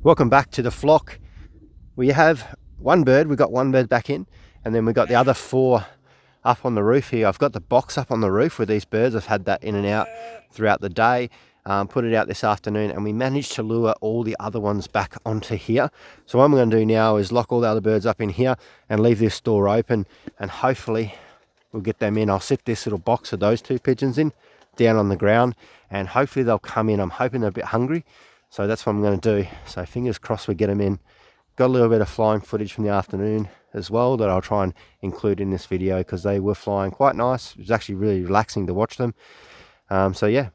Welcome back to the flock. We have one bird, we got one bird back in, and then we got the other four up on the roof here. I've got the box up on the roof with these birds. I've had that in and out throughout the day. Put it out this afternoon, and we managed to lure all the other ones back onto here. So what I'm going to do now is lock all the other birds up in here and leave this door open, and hopefully we'll get them in. I'll sit this little box of those two pigeons in down on the ground, and hopefully they'll come in. I'm hoping they're a bit hungry, so that's what I'm going to do. So fingers crossed we get them in. Got a little bit of flying footage from the afternoon as well that I'll try and include in this video, because they were flying quite nice. It was actually really relaxing to watch them. So yeah,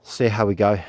see how we go.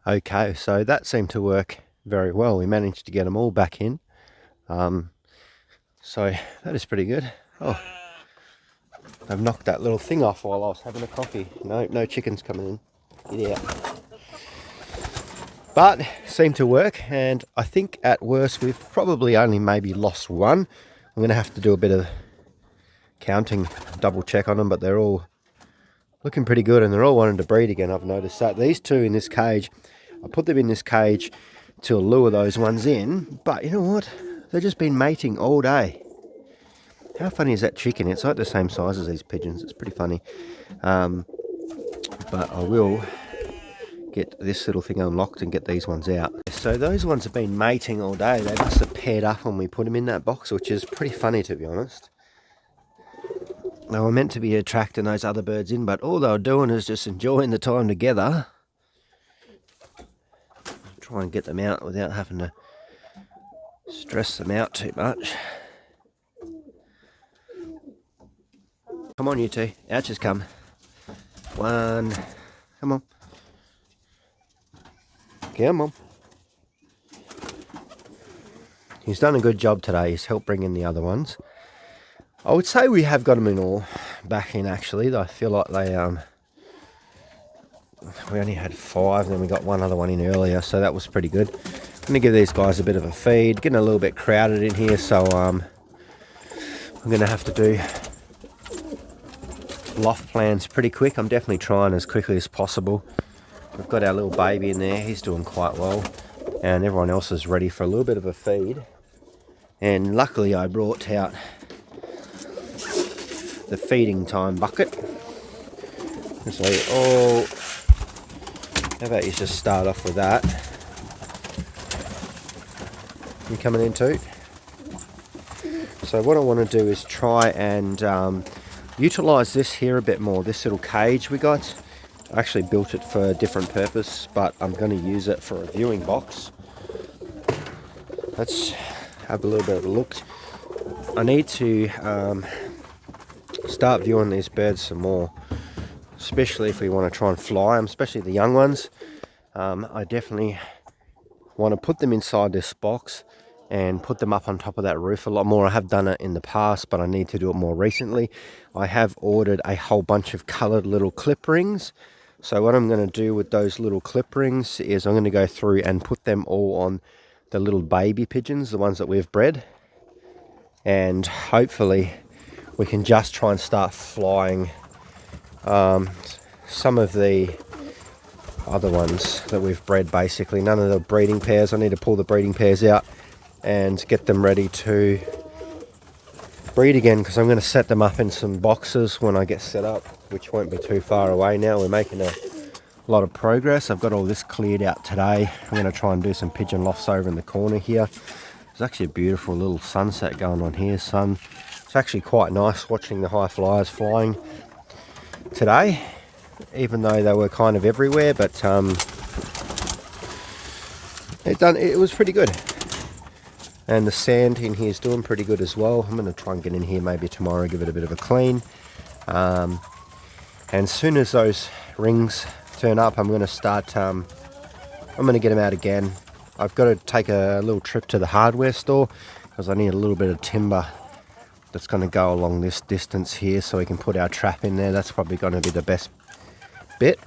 Okay, so that seemed to work very well. We managed to get them all back in. So that is pretty good. Oh, I've knocked that little thing off while I was having a coffee. No chickens coming in. Get out. But seemed to work, and I think at worst we've probably only maybe lost one. I'm going to have to do a bit of counting, double check on them, but they're all looking pretty good, and they're all wanting to breed again. I've noticed that. These two in this cage, I put them in this cage to lure those ones in, but you know what? They've just been mating all day. How funny is that chicken? It's like the same size as these pigeons. It's pretty funny. But I will get this little thing unlocked and get these ones out. So those ones have been mating all day. They must have paired up when we put them in that box, which is pretty funny, to be honest. They were meant to be attracting those other birds in, but all they were doing is just enjoying the time together. Try and get them out without having to stress them out too much. Come on, you two. Out just come. One. Come on. Come on. He's done a good job today. He's helped bring in the other ones. I would say we have got them in all back in, actually. I feel like they we only had 5, and then we got one other one in earlier, so that was pretty good. I'm going to give these guys a bit of a feed. Getting a little bit crowded in here, so I'm going to have to do loft plans pretty quick. I'm definitely trying as quickly as possible. We've got our little baby in there. He's doing quite well, and everyone else is ready for a little bit of a feed. And luckily I brought out the feeding time bucket. So how about you just start off with that? You coming in too? So what I want to do is try and utilize this here a bit more. This little cage we got, I actually built it for a different purpose, but I'm going to use it for a viewing box. Let's have a little bit of a look. I need to start viewing these birds some more, especially if we want to try and fly them, especially the young ones. I definitely want to put them inside this box and put them up on top of that roof a lot more. I have done it in the past, but I need to do it more recently. I have ordered a whole bunch of coloured little clip rings. So what I'm going to do with those little clip rings is I'm going to go through and put them all on the little baby pigeons, the ones that we've bred. And hopefully we can just try and start flying some of the other ones that we've bred, basically. None of the breeding pairs. I need to pull the breeding pairs out and get them ready to breed again, because I'm going to set them up in some boxes when I get set up, which won't be too far away now. We're making a lot of progress. I've got all this cleared out today. I'm going to try and do some pigeon lofts over in the corner here. There's actually a beautiful little sunset going on here. It's actually quite nice watching the high flyers flying today, even though they were kind of everywhere, but it was pretty good. And the sand in here is doing pretty good as well. I'm going to try and get in here maybe tomorrow, give it a bit of a clean. And as soon as those rings turn up, I'm going to start, I'm going to get them out again. I've got to take a little trip to the hardware store because I need a little bit of timber that's going to go along this distance here so we can put our trap in there. That's probably going to be the best bit.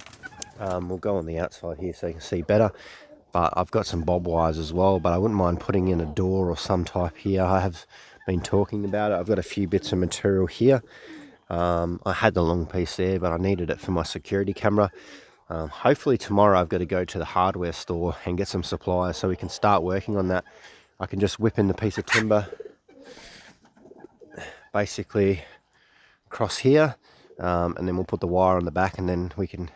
We'll go on the outside here so you can see better. But I've got some bob wires as well, but I wouldn't mind putting in a door or some type here. I have been talking about it. I've got a few bits of material here. I had the long piece there, but I needed it for my security camera. Hopefully tomorrow I've got to go to the hardware store and get some supplies so we can start working on that. I can just whip in the piece of timber basically across here, and then we'll put the wire on the back, and then we can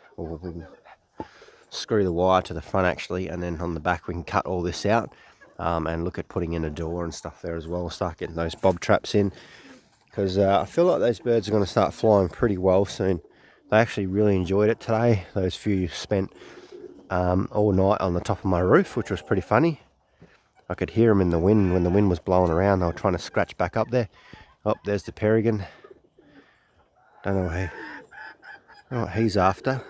screw the wire to the front actually, and then on the back we can cut all this out and look at putting in a door and stuff there as well. We'll start getting those bob traps in because I feel like those birds are going to start flying pretty well soon. They actually really enjoyed it today. Those few spent all night on the top of my roof, which was pretty funny. I could hear them in the wind when the wind was blowing around. They were trying to scratch back up there. Oh, there's the peregrine. Don't know what he's after.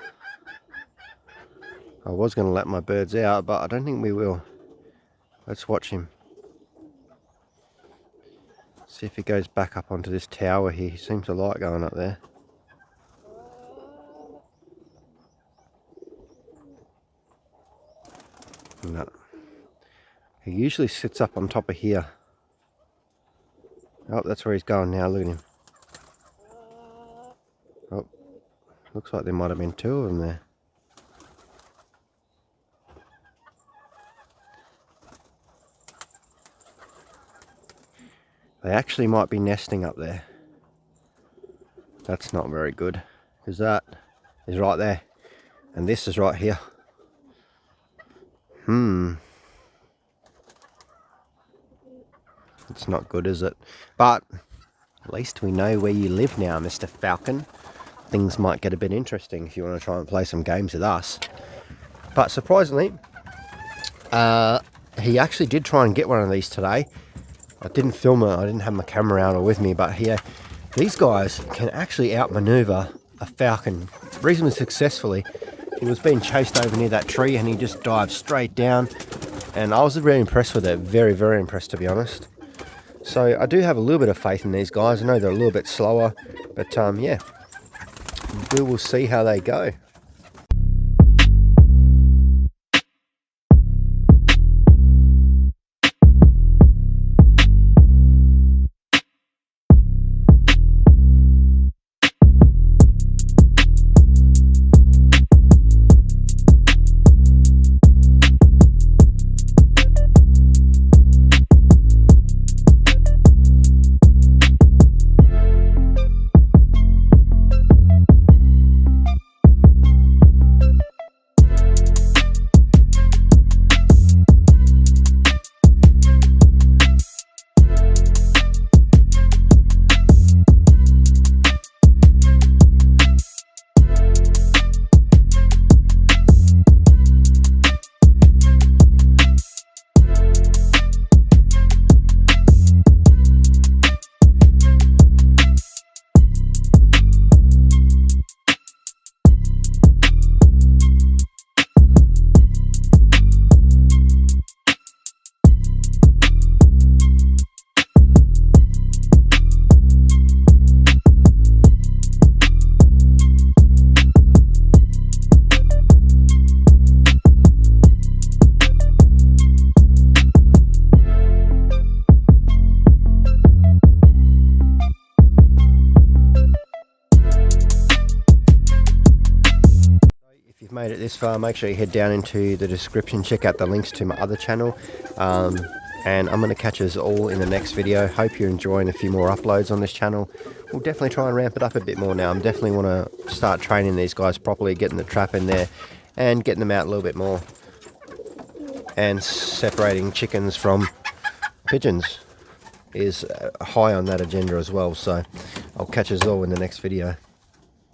I was going to let my birds out, but I don't think we will. Let's watch him. See if he goes back up onto this tower here. He seems to like going up there. No. He usually sits up on top of here. Oh, that's where he's going now. Look at him. Oh, looks like there might have been two of them there. They actually might be nesting up there. That's not very good, because that is right there, and this is right here. It's not good, is it? But at least we know where you live now, Mr. Falcon. Things might get a bit interesting if you want to try and play some games with us. But surprisingly, he actually did try and get one of these today. I didn't film it, I didn't have my camera out or with me, but here, these guys can actually outmaneuver a falcon reasonably successfully. He was being chased over near that tree and he just dived straight down, and I was very impressed with it, very, very impressed to be honest. So I do have a little bit of faith in these guys. I know they're a little bit slower, but yeah, we will see how they go. Made it this far, make sure you head down into the description, check out the links to my other channel, and I'm going to catch us all in the next video. Hope you're enjoying a few more uploads on this channel. We'll definitely try and ramp it up a bit more now. I'm definitely want to start training these guys properly, getting the trap in there and getting them out a little bit more, and separating chickens from pigeons is high on that agenda as well. So I'll catch us all in the next video.